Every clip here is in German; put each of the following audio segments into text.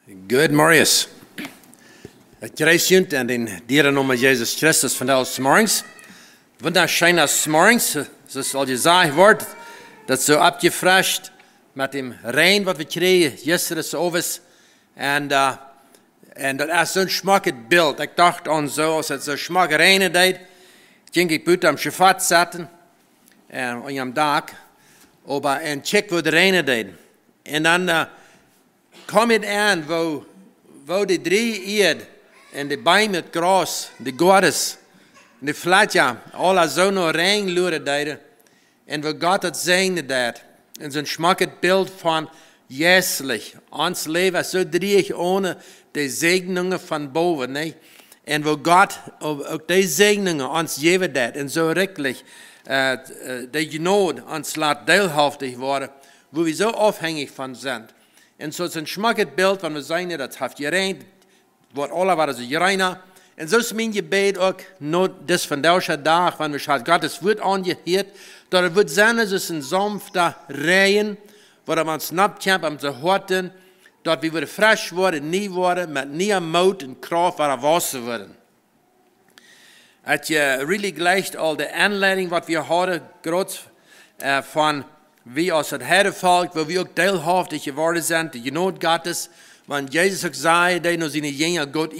Good Marius. Het kruisjunt en den dierennaam Jezus Christus vandaag morgens. Wunderschönes morgens, zoals al gezegd wordt, dat zo abgefrischt met dem Regen wat we kregen gisteren overs. En dat is zo'n schmackend beeld. Ik dacht aan zo, als het zo schmack Regen deed, ging ik buiten am Schifat zitten, en aan am dag, en check wo de Regen deed. En dan kwam het aan, wo die drie eerd, en de bij met gras, de godes, de flatja, alle zo'n Regen luren deden, en wo God het zegende deed. En zo'n schmackend beeld van jeslich. Ons leven zo dreig ohne de zegeningen van boven. Nee? En wo God ook die zegeningen ons geven deed. En zo rekelijk de genood ons laat deelhaftig worden. Wo we zo afhängig van zijn. En zo is een schmackend beeld van we zijn dat het heeft geregend. Wordt alle waren zo gereiner. En zo is mijn gebed ook, not des vandaag dag, wanneer we Gottes woord aangeheerd, dat het wordt zijn als een sanfte regen, waar we ons napt hebben om te horen, dat we weer frisch worden, nieuw worden, met nieuwe moed en kracht waar we wassen worden. Het je really gleicht al de aanleiding wat we hadden, groot van wie als het herdenvolk, waar we ook deelhaftig geworden zijn, de genoot Gottes. Want Jezus ook zei, dat naar zijn jongeren God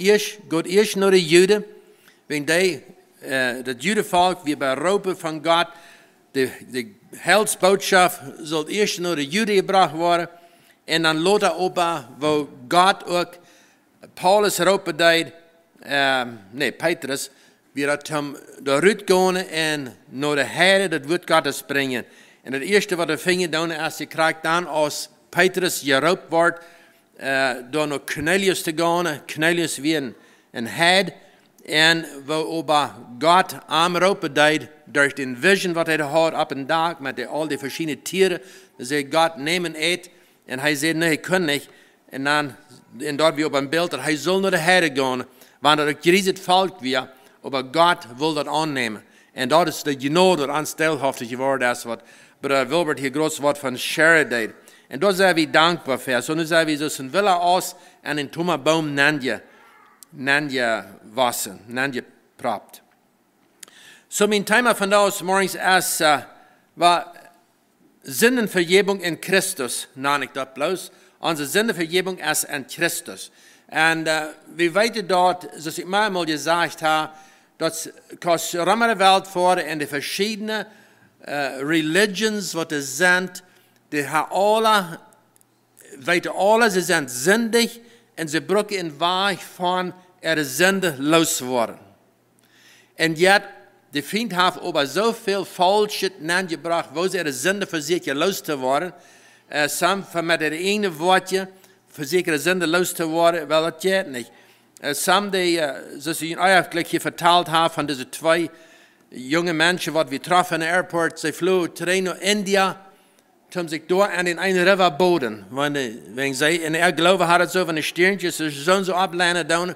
eerst naar de Joden. Wanneer het Judenvolk weer beroepen van God, de helsboodschap zal eerst naar de Joden gebracht worden. En dan later op, waar God ook Paulus roepen deed, Petrus, weer dat hem eruit gaan en naar de Heer dat woord Gottes brengen. En het eerste wat we vingen doen, als je krijgt dan als Petrus geroepen wordt, door naar Cornelius te gaan. Cornelius weer een head. En waar God aanroepen deed, door de vision wat hij had op een dag, met al die verschillende tieren. Dan zei God, neem een eet. En hij zei, nee, ik kan niet. En dan, en daar weer op een beeld, dat hij zal naar de Heer gaan. Want dat het het volk weer, maar God wil dat aannemen. En dat is de genood dat ons deelhaftig geworden is, wat Brother Wilbert hier groot wat van Share deed. En daar zijn we dankbaar voor. Zo nu zijn we zo een villa aus en een tomaboom nanje wassen, nanje propt. Zo mijn thema vandaag morgens is, Sündenvergebung in Christus. Nou, ik dat bloos. Onze Sündenvergebung is in Christus. En we weten dat, zoals ik maar eenmaal gezegd heb, dat als je de wereld voor en de verschillende religions wat er zijn, die weten alle, ze zijn zindig en ze brokken in weg van er zonde los worden. En jet, de vriend heeft over zoveel falsch aangebracht, waar ze er zonde verzekerd los te worden. Soms met het ene woordje verzekerd zonde los te worden, wel dat gaat niet. Soms die, zoals je eigenlijk hier verteld heeft van deze twee jonge mensen wat we troffen in de airport, ze vlogen terug naar India, toen zich door aan in een river boden. Want zij, en ik geloof had het zo van de steentjes, ze zullen zo aflijnen dan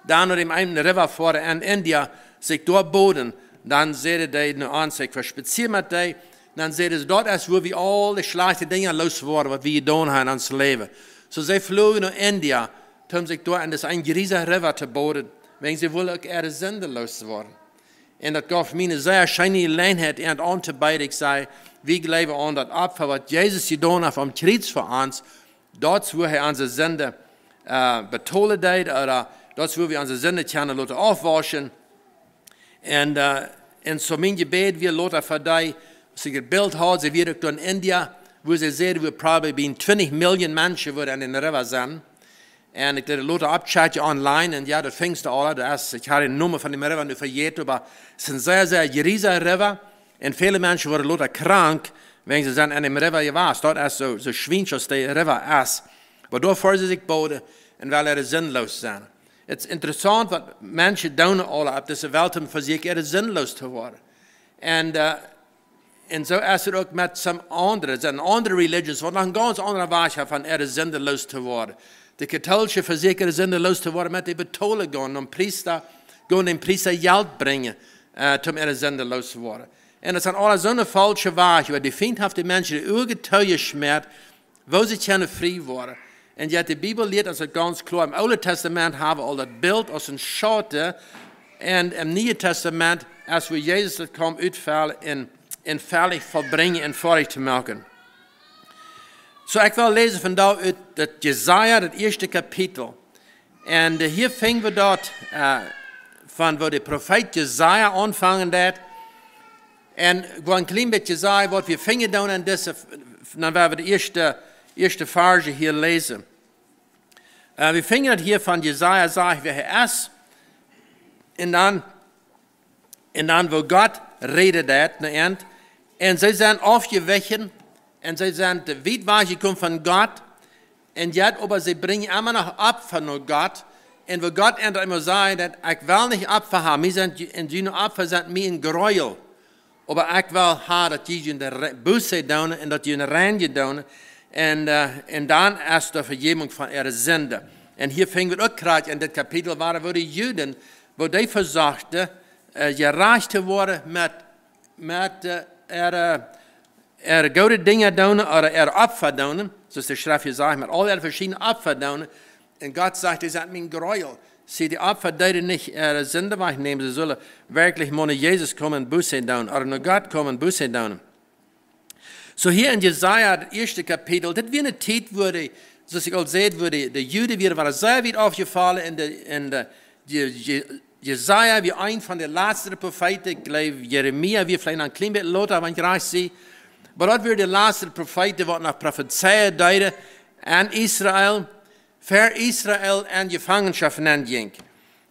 naar dem einen river voor in India, zich door boden. Dan zeiden die nu aan zich verspazieren met die, dan zeiden ze, dat is waar we al de slechte dingen los worden, wat we gedaan hebben in ons leven. Zo zij vlogen naar India, toen zich door aan das een riesen river te boden, want ze willen ook er zonde los worden. En dat gaf mij een zeer schijnige leenheid en aan te beide. Ik zei, we geloven aan dat Opfer, wat Jezus gedaan heeft am Kreuz voor ons, dat is waar hij onze zonde betolen deed, oder dat is waar we onze zonde kunnen laten afwaschen. En zo mijn gebed, we laten voor die, als ik het beeld had, ze weer ook in India, wo ze zeiden, we probably 20 miljoen mensen worden in de river zijn. En ik deed een later opchatje online en ja, dat vingste alle. Ik had een nummer van de river nu vergeten, maar het is een zeer, zeer gerieze river. En viele mensen worden later krank, wanneer ze zijn in de river geweest. Dat is zo schwinsch als de river is. Maar daarvoor ze zich boden en wel er zinloos zijn. Het is interessant wat mensen doen alle op deze wereld om voor zich er zinloos te worden. En zo is het ook met some andere. Er zijn andere religions wat nog een ganz andere wijze hebben van er zinloos te worden. De katholische verzekeren zinloos te worden met de betolen gaan, om den priester geld brengen, om er zinloos te worden. En dat zijn alle zo'n falsche waarheden. Die vriendhafte mensen die oorgetuigen schmeert, wo ze kunnen vrij worden. En ja, die Bibel lehrt uns ganz klar, im Alten Testament haben wir al dat Bild als een Schote. En im Nieuwe Testament, als we Jezus dat kwam uitvallen en veilig volbrengen en vorig te maken. So, ik wil lezen vandaag uit dat Jesaja, het eerste kapitel. En hier vingen we dat van waar de profeet Jesaja aanvangen deed. En gewoon een klein beetje Jesaja, wat we vingen dan aan deze, dan werden we de eerste verse hier lezen. We vingen het hier van Jesaja, zeg wie hij is. En dan wo God redet dat, naar eind. En zij zijn afgeweken. En zij zijn te weit weggekomen van God. En jetzt, aber sie bringen immer noch Opfer von Gott. Und wo Gott immer sagt, ich will nicht Opfer haben, wir sind in die Opfer sind mir ein Gräuel. Aber ich will haben, dass die in der Buße tun und dass die in der Reine tun. Und dann erst die Vergebung von ihrer Sünde. Und hier fingen wir auch gerade in das Kapitel, wo die Juden, wo die versuchten, gerecht zu werden mit gute Dinge tun oder ihre Opfer tun. Zoals de schrift hier sagt, met al die verschiedene Opfer doen. En God sagt, is dat mijn Gräuel. Sie, die Opfer deden nicht ihre Sünde wegnehmen. Sie sollen wirklich mal nach Jesus kommen und Buße tun. Oder nach Gott kommen und Buße tun. So hier in Jesaja, das erste Kapitel, das wird eine Zeit, wo die, zoals ik al zei, wo die Juden waren sehr weit aufgefallen. In Jesaja, wie ein von den letzten Propheten, ich glaube, Jeremia, wie vielleicht ein klein bisschen lauter, wenn ich recht sehe. Maar dat weer de laatste profeten wat nog profetieën deden aan Israël, voor Israël en gevangenschap ging.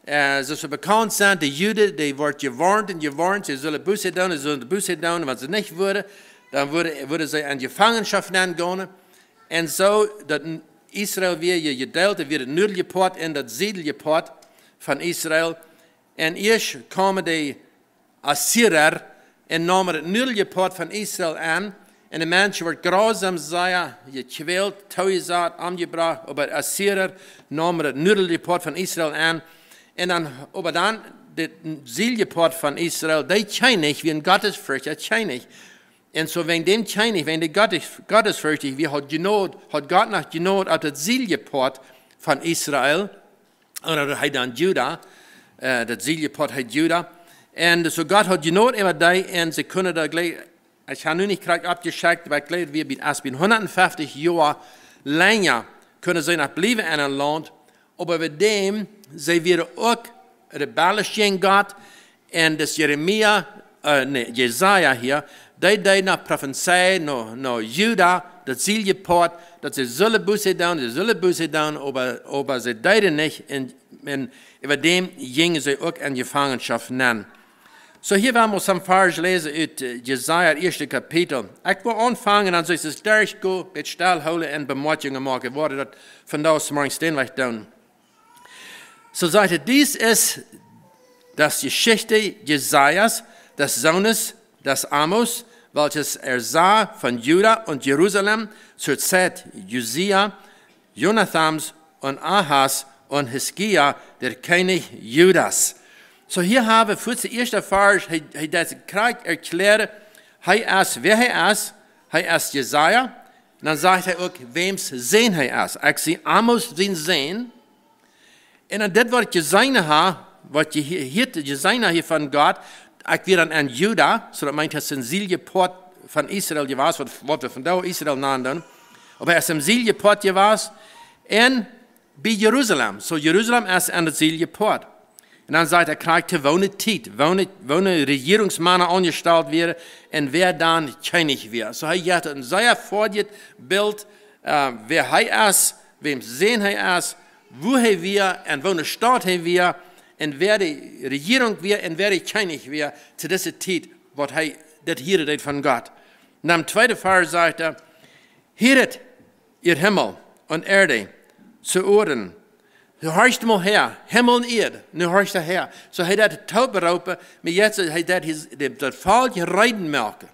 Zoals we bekend zijn, de Joden, die worden gewarnd en gewarnd, ze zullen buße doen, ze zullen de buße doen, wat ze niet worden, dan worden ze aan gevangenschap gaan. En zo, dat Israël weer gedeeld, weer het noordelijke poort en dat zuidelijke poort van Israël. En eerst komen de Assyrer, en namen het noordelijke poort van Israël aan. En de mensen wordt grausam zijn, gekweld, thuisgezet, aangebracht. Maar de Assyrer namen het noordelijke poort van Israël aan. En dan, de zuidelijke poort van Israël, die schijnig, wie een gottesfurcht, dat schijnig. En zo, wenn dem schijnig, wenn de gottesfurchtig, wie had God nog genood op het zuidelijke poort van Israël. Oder hij dan Juda, dat zuidelijke poort heet Juda. En so Gott hat genoeg immer die, en ze kunnen daar gleich, ich habe nu nicht gerade abgeschickt, weil ich glaube, wir bin 150 Jahre länger können sie noch bleiben in einem Land, aber mit dem, sie werden auch rebellisch gegen Gott, und das Jesaja hier, die nach Prophezei, nach Juda, das zuidelijke Poort, dass sie zullen Buße tun, aber sie deiden nicht, und über dem gingen sie auch in Gefangenschaft nennen. So hier werden wir some Vers lesen uit Jesaja, het eerste kapitel. Ik wil aanvangen en zoals het durchgaan, het stilhouden en bemoedigingen maken. Worden dat vandaag morgens steenweg doen. So sagt er, dies ist das Geschichte Jesajas, des Sohnes des Amos, welches sah von Juda und Jerusalem zur Zeit Josia, Jonathans und Ahas und Hiskia, der König Judas. So hier haben wir für die erste Vers, hij das Krieg erklärt, wer hij ist Jesaja, und dann sagt er auch, wems Sehen hij ist. Ich sehe Amos sein Sehen, und dann das, was Jesaja hat, was Jesaja hier von Gott, ich will dann an Juda, so das meint das ein Siegeport von Israel gewesen, was wir von da Israel nennen, aber er ist im Siegeport gewesen, und bei Jerusalem. So Jerusalem ist an der Siegeport. Und dann sagt er, kriegt er wohne Zeit, wohne Regierungsmänner angestellt werden, und wer dann König wird. So er hat ein sehr vorgeht Bild, wer er ist, wem sehen er ist, wo er wird, und wo eine Stadt er wird, und wer die Regierung wird, und wer die König wird, zu dieser Zeit, was er, das hier von Gott. Und am zweiten Vers sagt er, hört ihr Himmel und Erde zu Ohren. Nu horcht mal her, Himmel und Erde, nu horcht er her. So hij dat taub beroepen, maar jetzt hij dat falsche Reiden melken,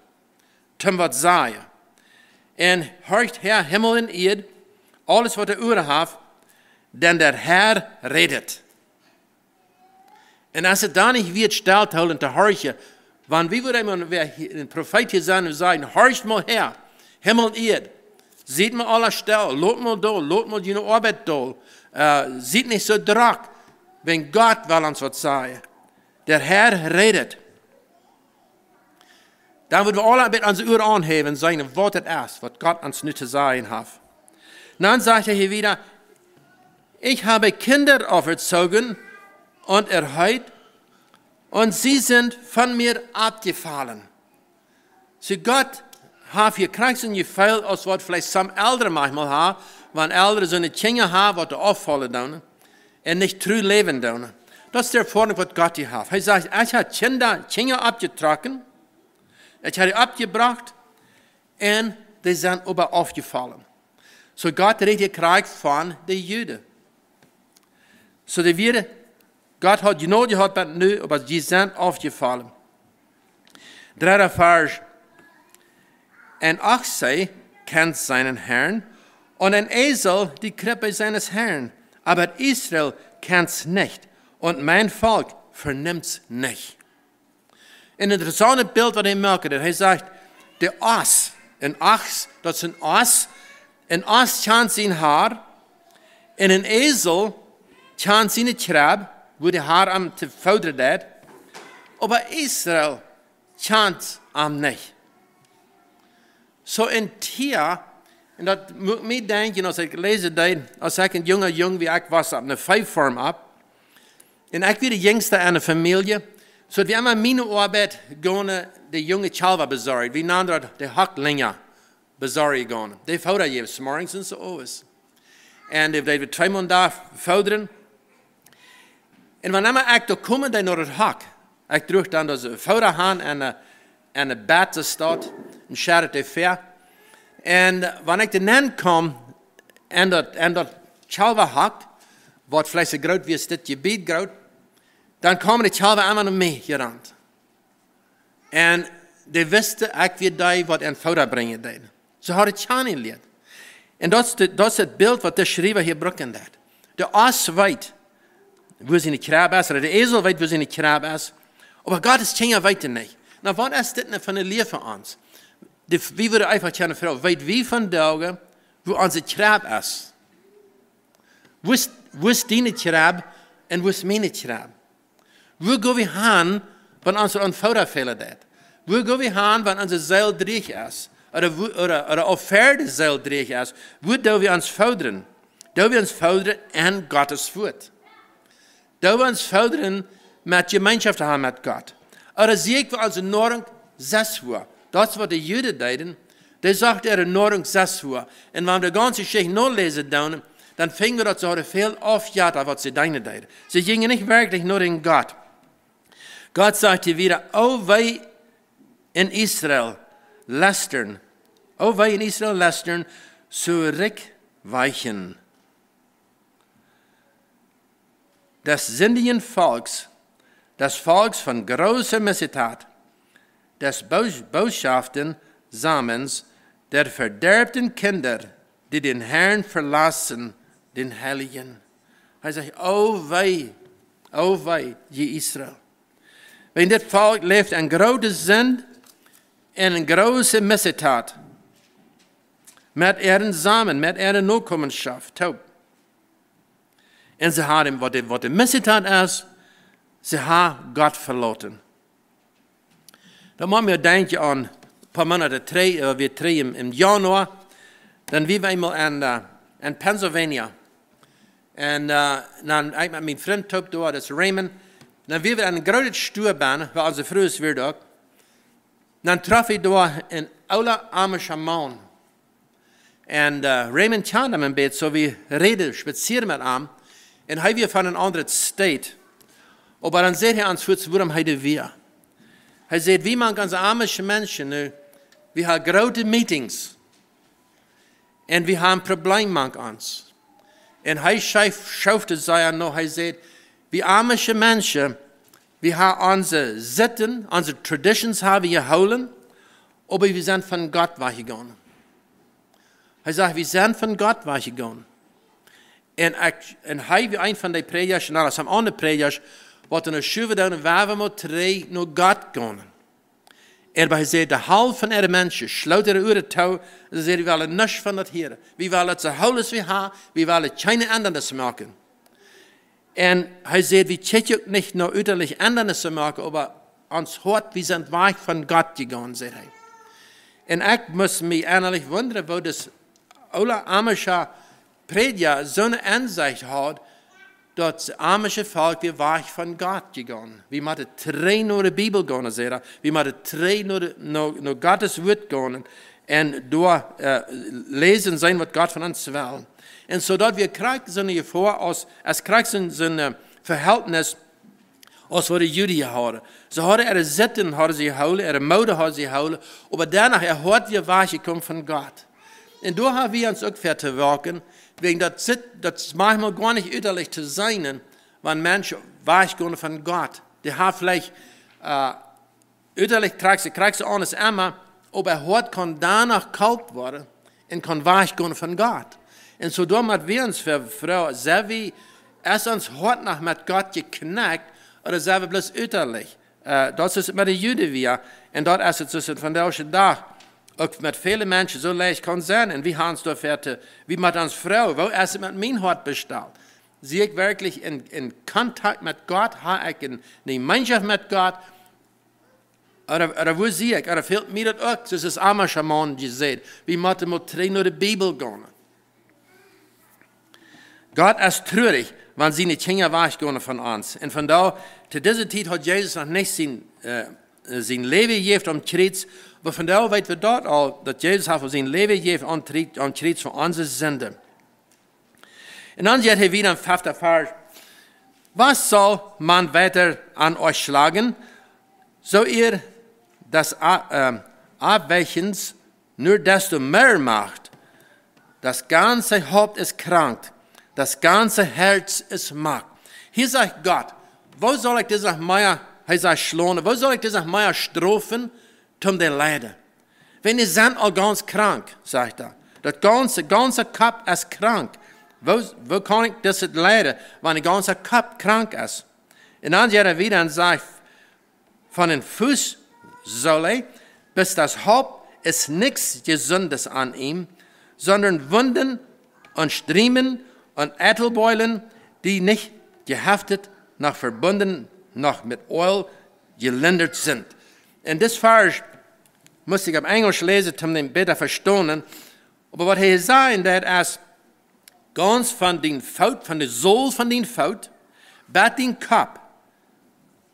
zum wat sagen. En horcht her, Himmel und Erde, alles wat de Ohren heeft, denn der Herr redet. En als het dan niet wird stelt houden te horchen, wann wie würde ein Prophet hier sein und sagen, horcht mal her, Himmel und Erde. Sieht mir alle Stelle, lot mal die Arbeit da. Sieht nicht so drack, wenn Gott will uns was sagen. Der Herr redet. Dann würden wir alle ein bisschen unsere Ohren anheben und sagen, was das ist, was Gott uns nu zu sagen hat. Dann sagt er hier wieder, ich habe Kinder auferzogen und erhöht, und sie sind von mir abgefallen. So Gott hat hier Kreis und Gefühl, als was vielleicht some Eltern manchmal haben, wenn Eltern so eine Kinder haben, was auffallen dann, und nicht true leben dann. Das ist der Vorteil, was Gott hier hat. Er sagt, ich habe Kinder abgetragen, ich habe die abgebracht, und die sind aber aufgefallen. So Gott redet hier Krieg von den Juden. So die wieder, Gott hat genau gehabt, aber die sind aufgefallen. 3. Vers. Ein Ochse kennt seinen Herrn und ein Esel die Krippe seines Herrn. Aber Israel kennt's nicht und mein Volk vernimmt es nicht. Ein interessantes Bild, was er merkt, er sagt, der Os, ein Ochs, das ist ein Os kennt sein Haar, und ein Esel kennt seine Krab, wo die Haar am zu fördern hat, aber Israel kennt am nicht. So ein Tier, und das muss mir denken, als ich lese das, als ich ein junger Jung wie ich war, ab einer 5-Farm ab, und ich war der Jüngste einer Familie, so wir haben meine Arbeit gehen, die junge Chalva besorgt, wie nahmen die Hacklinger besorgt gehen. Die fördern jedes morgens und so aus. Und die wir 2 Monate da fördern. Und wenn ich da komme, dann noch das Hack. Ich drücke dann das Förderhahn an eine Bette statt und schert die Fair. Und wenn ich dann komme, und das Chalva Hack, was vielleicht so groß wie es das Gebiet groß, dann kommen die Chalva einmal noch mehr gerannt. Und die wussten, ich will da was in Förder bringen. So hat es Chani geleerd. Und das ist das Bild, was der Schreiber hier brücken hat. Der Os weiß, wo sie nicht Krab ist, oder der Esel weiß, wo sie nicht Krab ist. Aber Gottes Kinder weiß nicht. Na, was ist das denn für eine Lehre für uns? Wie würde einfach eine Frau, weiß wie von Daugen, wo unser Krab ist? Wo ist deine Krab und wo ist meine Krab? Wo gehen wir hin, wenn unsere Unförderfehler hat? Wo gehen wir hin, wenn unser Seil dreig ist? Oder auf Pferde Seil dreig ist? Wo dürfen wir uns fördern? Dürfen wir uns fördern an Gottes Wort? Dürfen wir uns fördern mit Gemeinschaft haben mit Gott? Oder sehe ich als Nahrung 6 Uhr? Das, was die Juden deden, die sagt Nahrung 6 Uhr. Und wenn wir die ganze Geschichte noch lesen, dann fingen wir das so viel aufjagen, was sie deine deden. Sie gingen nicht wirklich nur in Gott. Gott sagt hier wieder, oh wei in Israel lästern, oh wei in Israel lästern, zurückweichen. Des sündigen Volks, des Volks von großer Missetat, des Botschaften Samens, der verderbten Kinder, die den Herrn verlassen, den Heiligen. Er sagt, oh wei, je Israel. Wenn das Volk lebt in großer Sünde und in großer Missetat, mit ihren Samen, mit ihrer Nachkommenschaft, taub. Und sie haben, was die Missetat ist, sie haben Gott verloren. Da machen wir denken an ein paar Monate, wir 3 im Januar, dann wir einmal in Pennsylvania. Und dann ich mit meinem Freund da, das ist Raymond, dann wir an einer großen Stuhlbahn, weil unser frühes wir da. Dann traf ich da einen aller amischer Mann. Und Raymond kannte ihn ein bisschen, so wie reden, spazieren mit ihm. Und er war von einem anderen State. Aber dann sagt er uns, warum heute wir? Er sagt, wie man ganz amische Menschen, wir haben große Meetings. Und wir haben Probleme mit uns. Und er schaufte sich noch, er sagt, wir amische Menschen, wir haben unsere Sitten, unsere Traditions haben wir geholt, aber wir sind von Gott weggegangen. Er sagt, wir sind von Gott weggegangen. Und hij wie een van die predikers, nou dat zijn andere predikers, wat in de schuwe doen, waar we maar 3 naar God gaan. Aber hij zei, de half van de mensen sluit ihre Ohren toe. Ze zei, we willen niks van dat hier. We willen het zo houden als we hebben. We willen geen anderes maken. En hij zei, we checken ook niet nur uiterlich anderes zu machen, aber ons hart, we zijn weg van God gegaan, zei hij. En ik moest me ehrlich wonderen, wo das alle amische prediger zo'n aanzicht had, dat het amische volk weer weg van God gegaan. We moeten terug naar de Bibel gaan, zei hij. We moeten terug naar Gottes woord gaan en door lezen zijn wat God van ons wil. En zodat we krijgen zo'n gevoel als krijgen zo'n verhältnis als wat de Juden hadden. Ze hadden er zitten, hadden ze gehouden, er moeder hadden ze gehouden, maar daarna hoort je weggekomen van God. En door hebben we ons ook ver te werken, wegen dat manchmal gar nicht uiterlich zu sein, wenn Menschen weggaan von Gott. Die haben vielleicht uiterlich krijgen ze alles immer, aber Hort kann danach kalt worden und kann weggaan von Gott. Und so damit wir uns für Frau, sehr wie erst uns Hort nach mit Gott geknackt, oder sehr wie bloß uiterlich. Das ist mit den Juden wir, und dort ist es von der Tag. Auch mit vielen Menschen so leicht kann sein. Und wie haben es da fertig, wie mit uns Frau, wo ist es mit mein Hort bestellt? Sehe ich wirklich in Kontakt mit Gott, habe ich in Gemeinschaft mit Gott, oder wo sehe ich, oder fehlt mir das auch, das ist das arme Schaman gesagt, wie müssen wir drin nur die Bibel gehen. Gott ist traurig, wenn sie nicht Kinder weggehen von uns. Und von da, zu dieser Zeit hat Jesus noch nicht sein Leben gegeben am Kreuz, aber von da weten wir dort auch, dass Jesus hat sein Leben gegeben am Kreuz für unsere Sünde. Und dann sagt er wieder im 5. Vers, was soll man weiter an euch schlagen, so ihr das Abweichens nur desto mehr macht? Das ganze Haupt ist krank, das ganze Herz ist matt. Hier sagt Gott, wo soll ich dieser Meier, wo soll ich dieser Meier strafen, den Leiden? Wenn die sind all ganz krank, sagt er. Das ganze Kopf ist krank. Wo kann ich das leiden, wenn der ganze Kopf krank ist? Und dann sagt er wieder und sagt, von den Fußsohle bis das Haupt ist nichts Gesundes an ihm, sondern Wunden und Striemen und Äthelbeulen, die nicht gehaftet, noch verbunden, noch mit Öl gelindert sind. Und das Vers muss ich auf Englisch lesen, um den besser verstehen. Aber was er sagt, das ist ganz von den Fout, von der Sohle von den Fout, bis den Kopf,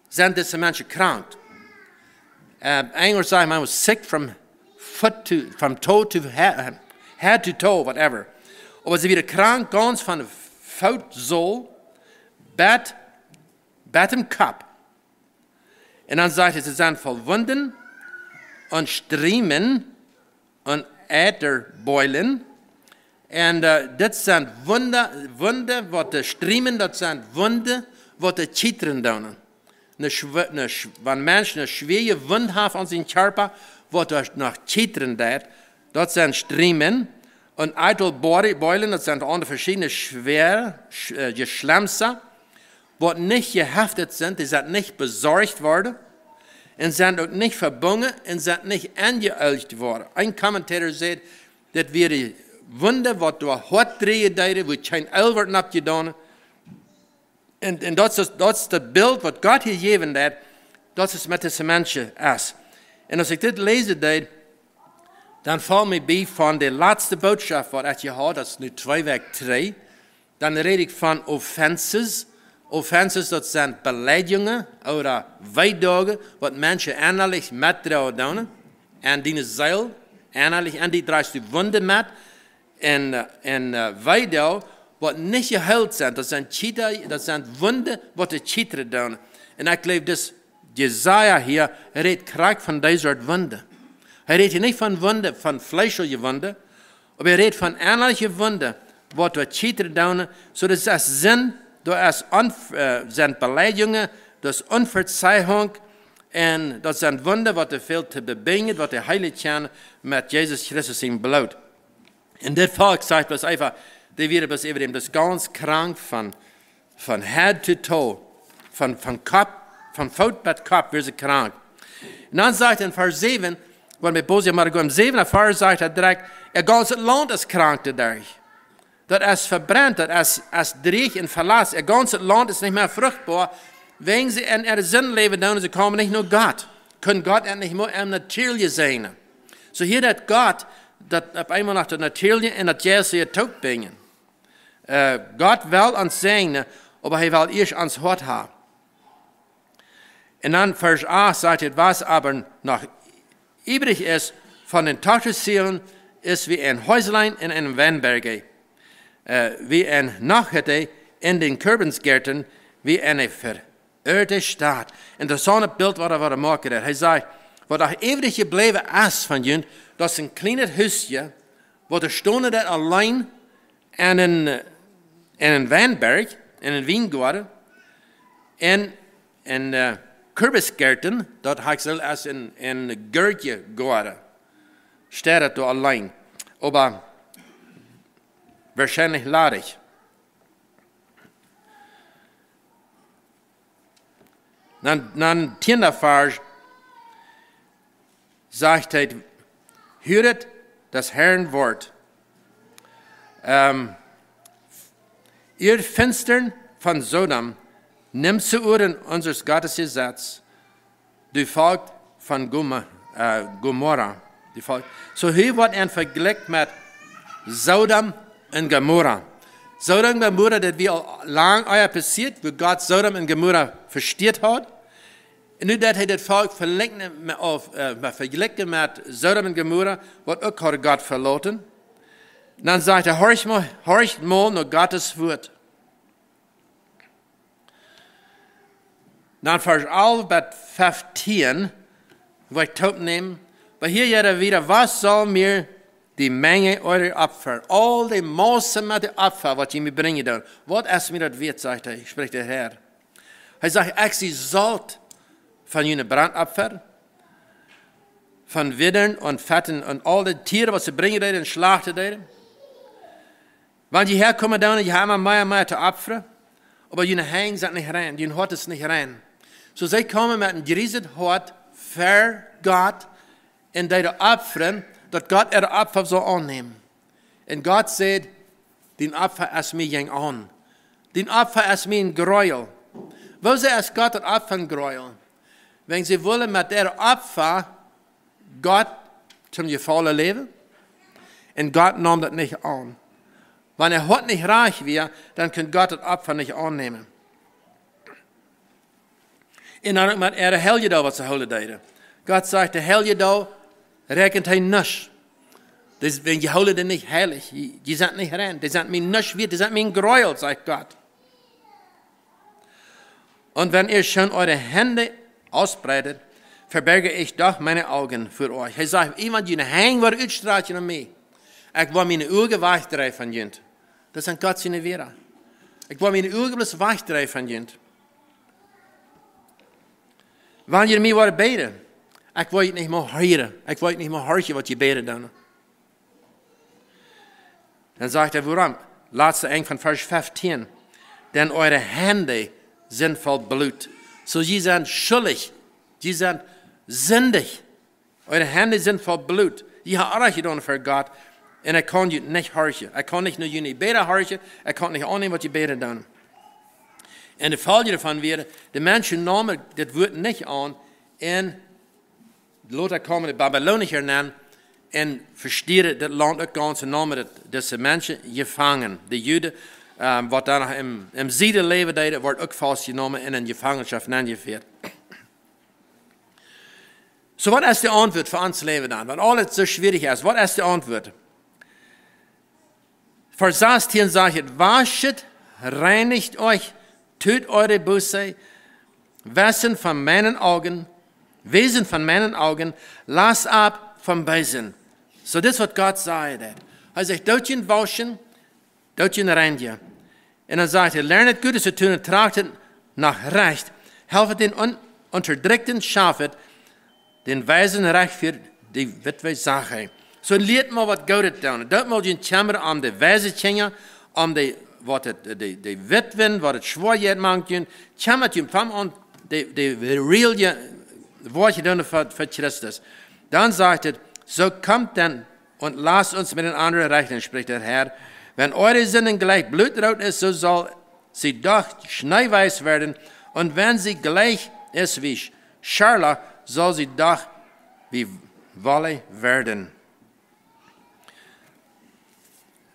sind diese Menschen krank. Englisch sagt man, was sick from toe to head to toe, whatever. Aber sie wieder krank, ganz von der Foutsohle, bis dem Kopf. Und dann sagt er, sie sind voll Wunden und Striemen und Ätherbeulen. Und das sind Wunder, was die Striemen, das sind Wunder, was die Zittern tun. Wenn Menschen eine schwere Wunde haben an seinem Körper, was nach Zittern tut, das sind Striemen. Und Äthelbeulen, das sind andere verschiedene schwere Geschlemser, die nicht gehaftet sind, die sind nicht besorgt worden und sind auch nicht verbunden und sind nicht angeölcht worden. Ein Kommentator sagt, dass wir die Wunde, die durch Hort drehen, wo kein Öl wird abgetan. Und das ist das Bild, was Gott hier gegeben hat, das ist mit diesen Menschen ist. Und als ich das lese, dann fällt mir bei von der letzten Botschaft, die ich habe, das ist nur 2 Weg 3. Dann rede ich von Offenses. Offenses, das sind Beleidigungen oder Weidagen, was Menschen innerlich mittrauen. Und die Seele, innerlich, und die dreist die Wunde mit. Und Weidagen, was nicht geheilt sind, das sind Wunde, was die Cheater tun. Und ich glaube, dass Jesaja hier redet krank von dieser Wunde. Er redet nicht von Wunde, von fleischlichen Wunde, aber er redet von innerlichen Wunde, was die Cheater tun, so dass das sind Beleidigungen, das ist Unverzeihung, und das sind Wunder, was er fehlt zu bebingen, was er heilig kann mit Jesus Christus im Blut. Und das Volk sagt bloß einfach, die wird bloß über dem, das ganz krank von Head to Toe, von Kopf, von Foot bis Kopf wird sie krank. En dan sagt in vers 7, want met Boze maar om 7 vers sagt direkt, ganze land is krank dadurch. Dat is verbrannt, dat is dreig en verlaat. Ganze land is niet meer vruchtbaar, wegen sie in ihre Sinn leben doen, sie kommen nicht nur Gott. Können Gott endlich nur im Natürliche sein. So hier dat Gott, dat op einmal nach der Natürliche en dat Jezus tot brengen. Gott will uns segnen, aber er will erst ans Hort haben. Und dann Vers 8 sagt, was aber noch übrig ist von den Tochterseelen, ist wie ein Häuslein in einem Weinberge, wie ein Nachhütte in den Körbensgärten, wie eine verirrte Stadt. Interessant Bild, was er maken hat. Hij zei, wat er ewig gebleven is van jullie, dat is een klein huisje, wat er stonden dat alleen in een wijnberg, in een wijngaard, en Kürbisgärten, dat hij zelf als een geurtje gaarden. Staat het door alleen. Aber wahrscheinlich ladig. Dan tiende vers sagt hij, höret das Herrn Wort. Ihr Finstern von Sodom, nimmt zu Ohren unseres Gottes Gesetz, du Volk von Gomorra. So hier wordt een vergelijk met Sodom en Gomorra. Sodom en Gomorra, dat we al lang passiert, wo Gott Sodom en Gomorra versteerd had. En nu dat hij dat volk vergelijkt met Sodom en Gomorra, wordt ook had God verlaten. Dan zegt hij, horch mal naar Gottes woord. Dan vers 11 bis 15, wil ik het opnemen. Maar hier jeder wieder, was soll mir die Menge eurer Opfer, all die Maße mit der Opfer, was ihr mir bringen dann, was ist mir das wert, sagt er, spricht der Herr. Er sagt, ich sie sollt von jenen Brandopfer, von Widdern und Fetten und all die Tiere, was sie bringen dort und schlachten dort. Wenn die herkommen dann, die haben mehr zu opfern, aber jene Hängen sind nicht rein, jene Hort ist nicht rein. So sie kommen mit einem geriesen Hort für Gott, in der Opfern, dass Gott ihre Opfer soll annehmen. Und Gott sagt, den Opfer ist mir jeng an. Den Opfer ist mir ein Gräuel. Wo ist Gott ein Opfer ein Gräuel? Wenn sie wollen mit der Opfer Gott zum Gefallen leben, und Gott nahm das nicht an. Wenn heute nicht reich wäre, dann kann Gott das Opfer nicht annehmen. Und dann mit ihre Helgedag, was sie holen deden. Gott sagt, der Helgedag rekent hij nisch. Dus je houden het niet heilig. Je zijn niet rein. Die zijn mijn nisch wert. Die zijn mijn Gräuel, sagt Gott. Und wenn ihr schon eure Hände ausbreitet, verberge ich doch meine Augen für euch. Hij sagt, iemand die een hang wordt uitstraalt naar mij. Ik wil mijn ogen wegdrijven van jent. Dat zijn God zijn wera. Ik wil mijn ogen bloos wegdrijven van jent. Wanneer je mij wordt beden, ik wil je niet meer horen. Ik wil je niet meer horen wat je beden dan. Dan zegt hij, waarom? Laatste eind van vers 15. Denn eure Hände sind voll Blut. So je zijn schuldig. Je zijn sündig. Eure Hände sind voll Blut. Je hebt alles gedaan voor God. En ik kan je niet horen. Ik kan niet naar jullie beden horen. Ik kan niet aannemen wat je beden dan. En de volgende ervan weer, de mensen namen dit woord niet aan. En later komen de Babyloniërs aan. En verstieren dat land ook ganz en namen deze mensen gevangen. De Joden, wat dan im Zuiden leven deden, wordt ook vastgenomen en in gevangenschap aangevoerd. So, wat is de antwoord voor ons leven dan? Want alles zo schwierig is, wat is de antwoord? Vers 16 sagt het, waschet, reinigt euch, tut eure Buße, Wesen von meinen Augen, lasst ab vom Bösen. So, das ist, was Gott sagt. Er sagt, doet je waschen, doet je reinigen. En dan sagt er, lernet Gutes zu tun und trachtet nach Recht, helfet den unterdrückten Schafet, den Weisen Recht für die Witwe Sache. So leert mal wat Gutes doen. Dat moet je chamber om de wijze tjengen, om de witwen, wat het schwaarheid maakt. Chamber je van on de real Wort getan für Christus. Dann sagt er, so kommt dann und lasst uns mit den anderen rechnen, spricht der Herr. Wenn eure Sünden gleich blutrot ist, so soll sie doch schneeweiß werden. Und wenn sie gleich ist wie Scharlach, soll sie doch wie Wolle werden.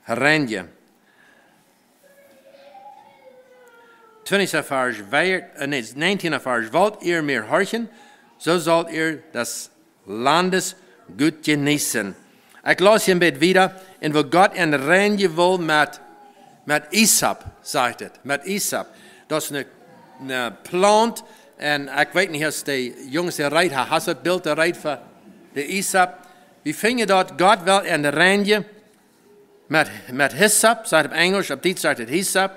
Renje. 20. Vers, 19. Vers, wollt ihr mir horchen, so sollt ihr das Landes gut genießen. Ich las hier ein bisschen wieder, und wo Gott ein Renje will mit Isab, sagt es, mit Isab. Das ist eine Plant, und ich weiß nicht, was die Jungs der Reit haben, hast du das Bild der Reit für die Isab? Wir finden dort, Gott will ein Renje mit Hyssop, sagt auf Englisch, auf Deutsch sagt es Hyssop.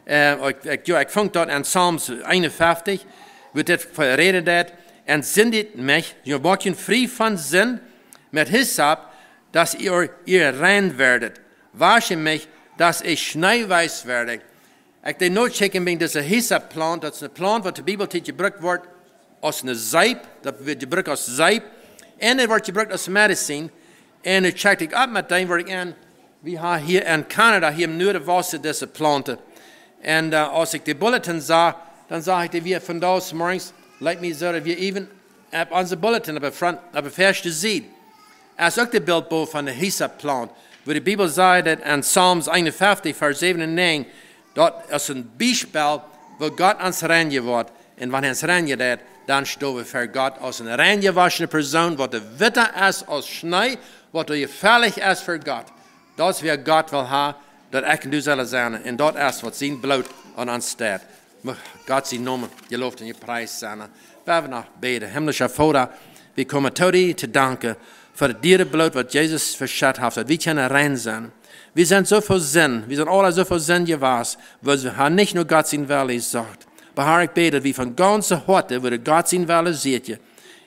Ich fand dort an Psalms 51, wird das verredet, und sindet mich, ihr wart frei von Sinn, mit Hyssop, dass ihr rein werdet. Wasche mich, dass ich schneeweiß werde. Ich den nur checken bin, das ist ein Hyssop-Plant, das ist eine Plant, was die Bibel gebraucht wird aus einer Seip, das wird gebraucht aus Seip, und es wird gebraucht aus Medizin, und ich checkte ich ab mit dem, wo ich an, wir haben hier in Kanada, hier im Nordwesten diese Plante. Und als ich die Bulletin sah, dann sah ich, wir von da aus morgens, leid mir so, wir even auf unser Bulletin, auf der Feste sieht. Es ist auch das Bild von der Hyssop-Plant, wo die Bibel sagt, in Psalms 51, Vers 7 und 9, dort ist ein Beispiel, wo Gott ans Reine wird. Und wenn er ans Reine wird, dann stehen wir für Gott als eine reingewaschene Person, was der Witter ist als Schnee, was gefährlich ist für Gott. Das wir Gott will haben, dat ich und du zullen zijn. En dat is wat zijn bloed aan ons staat. Gott zijn naam, je looft en je prijs zijn. We hebben nog beden. Himmlischer Vater, wir kommen tot dir te danken voor het dierenbloed wat Jezus verschat heeft. Dat we kunnen rein zijn. Wir sind so viel Sinn, wir sind alle so viel Sinn gewesen, weil wir haben nicht nur Gott sein Wille gesagt. Aber ich bete, wie von ganzer Horte würde Gott sein Wille sehen.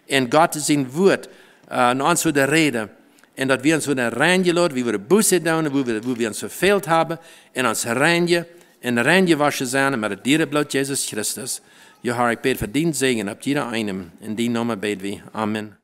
Und Gott sein Wort uns wieder reden. Und dass wir uns wieder reingelassen, wie wir Buße tun, wo wir uns verfehlt haben, und uns reingewaschen sein mit dem Dierenblut Jesus Christus. Ja, Herr, ich bete für den Segen ab jeder einem. In den Namen beten wir. Amen.